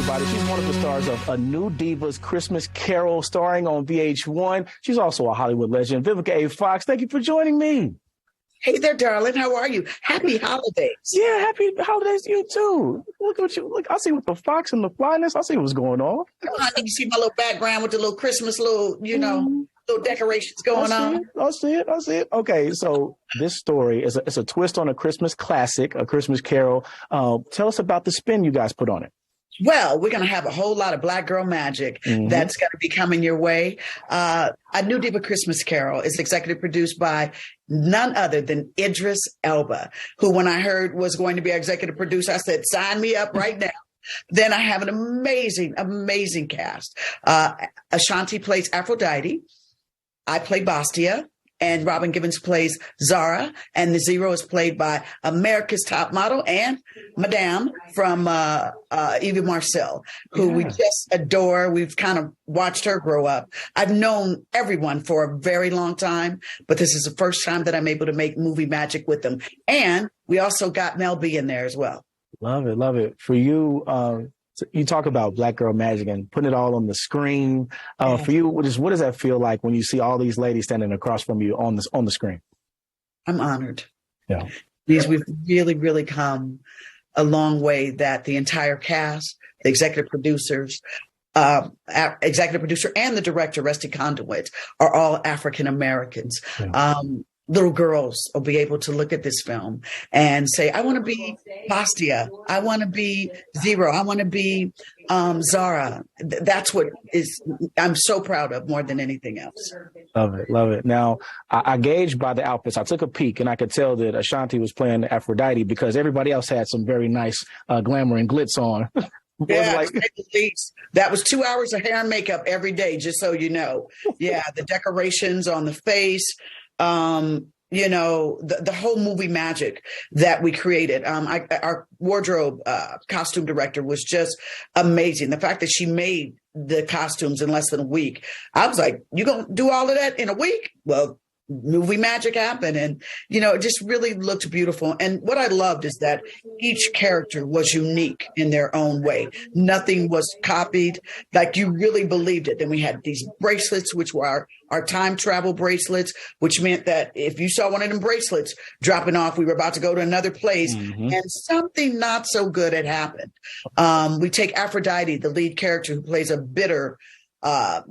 everybody. She's one of the stars of A New Diva's Christmas Carol, starring on VH1. She's also a Hollywood legend. Vivica Fox, thank you for joining me. Hey there, darling. How are you? Happy holidays. Yeah, happy holidays to you, too. Look at you. Look, I see with the fox and the flyness. I see what's going on. I think you see my little background with the little Christmas, little decorations going on. I see it. Okay, so this story is a twist on a Christmas classic, A Christmas Carol. Tell us about the spin you guys put on it. Well, we're going to have a whole lot of Black girl magic that's going to be coming your way. A New Diva Christmas Carol is executive produced by none other than Idris Elba, who, when I heard was going to be our executive producer, I said, sign me up right now. Then I have an amazing, amazing cast. Ashanti plays Aphrodite. I play Bastia. And Robin Givens plays Zara, and the Zero is played by America's top model and Madame from Eva Marcel, who we just adore. We've kind of watched her grow up. I've known everyone for a very long time, but this is the first time that I'm able to make movie magic with them. And we also got Mel B in there as well. Love it. For you, you talk about Black girl magic and putting it all on the screen. For you, what does that feel like when you see all these ladies standing across from you on the screen? I'm honored. Yeah, because we've really, really come a long way. That the entire cast, the executive producer, and the director, Rusty Conduit, are all African Americans. Yeah. Little girls will be able to look at this film and say, I want to be Bastia. I want to be Zero. I want to be Zara. That's what I'm so proud of more than anything else. Love it. Now, I gauged by the outfits. I took a peek and I could tell that Ashanti was playing Aphrodite because everybody else had some very nice glamour and glitz on. Yeah, that was 2 hours of hair and makeup every day, just so you know. Yeah, the decorations on the face. The whole movie magic that we created. Our wardrobe costume director was just amazing. The fact that she made the costumes in less than a week, I was like, you gonna do all of that in a week? Well, movie magic happened, and it just really looked beautiful. And what I loved is that each character was unique in their own way. Nothing was copied. Like, you really believed it. Then we had these bracelets, which were our time travel bracelets, which meant that if you saw one of them bracelets dropping off, we were about to go to another place, and something not so good had happened. We take Aphrodite, the lead character, who plays a bitter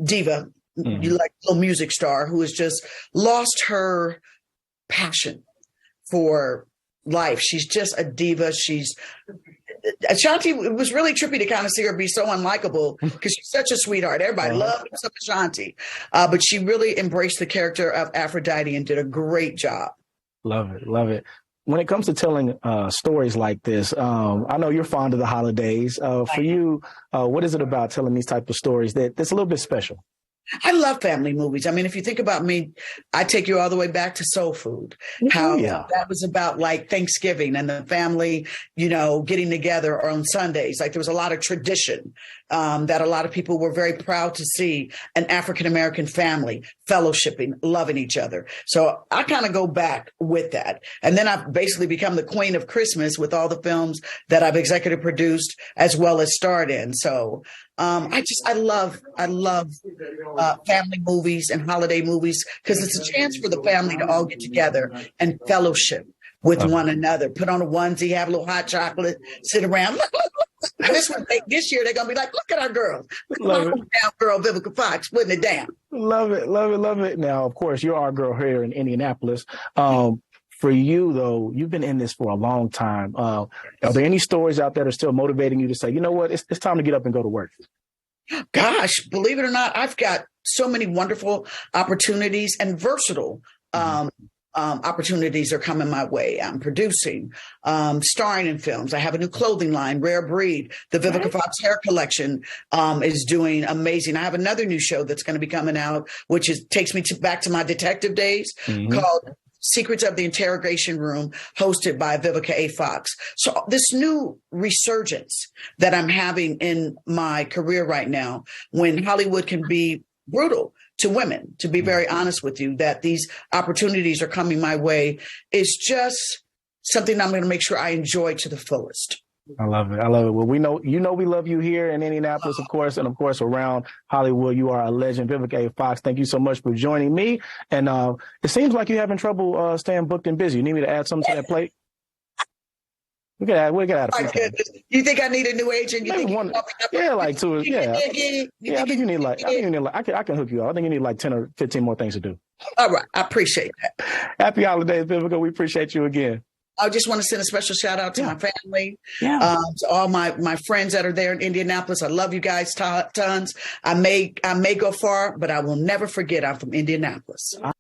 diva, you like a little music star who has just lost her passion for life. She's just a diva. Ashanti, it was really trippy to kind of see her be so unlikable because she's such a sweetheart. Everybody loved Ashanti, but she really embraced the character of Aphrodite and did a great job. Love it. When it comes to telling stories like this, I know you're fond of the holidays. For you, what is it about telling these type of stories that's a little bit special? I love family movies. I mean, if you think about me, I take you all the way back to Soul Food, how that was about like Thanksgiving and the family, getting together on Sundays. Like, there was a lot of tradition that a lot of people were very proud to see an African-American family fellowshipping, loving each other. So I kind of go back with that. And then I've basically become the queen of Christmas with all the films that I've executive produced as well as starred in. So I love family movies and holiday movies because it's a chance for the family to all get together and fellowship with one another. Put on a onesie, have a little hot chocolate, sit around. Look. This year they're gonna be like, look at our girls. Look at my hometown girl, Vivica Fox, putting it down. Love it. Now, of course, you're our girl here in Indianapolis. For you, though, you've been in this for a long time. Are there any stories out there that are still motivating you to say, you know what, it's time to get up and go to work? Gosh, believe it or not, I've got so many wonderful opportunities and versatile opportunities are coming my way. I'm producing, starring in films. I have a new clothing line, Rare Breed. The Vivica Fox hair collection is doing amazing. I have another new show that's going to be coming out, which takes me back to my detective days, called Secrets of the Interrogation Room, hosted by Vivica Fox. So this new resurgence that I'm having in my career right now, when Hollywood can be brutal to women, to be very honest with you, that these opportunities are coming my way, is just something I'm going to make sure I enjoy to the fullest. I love it. I love it. Well, we love you here in Indianapolis, of course, and of course around Hollywood. You are a legend. Vivica Fox, thank you so much for joining me. And it seems like you're having trouble staying booked and busy. You need me to add something to that plate? We can add a few things. You think I need a new agent? You think one, yeah, like two, yeah. Yeah, I think you need like I can hook you up. I think you need like 10 or 15 more things to do. All right. I appreciate that. Happy holidays, Vivica. We appreciate you again. I just want to send a special shout out to my family, to all my friends that are there in Indianapolis. I love you guys tons. I may go far, but I will never forget I'm from Indianapolis.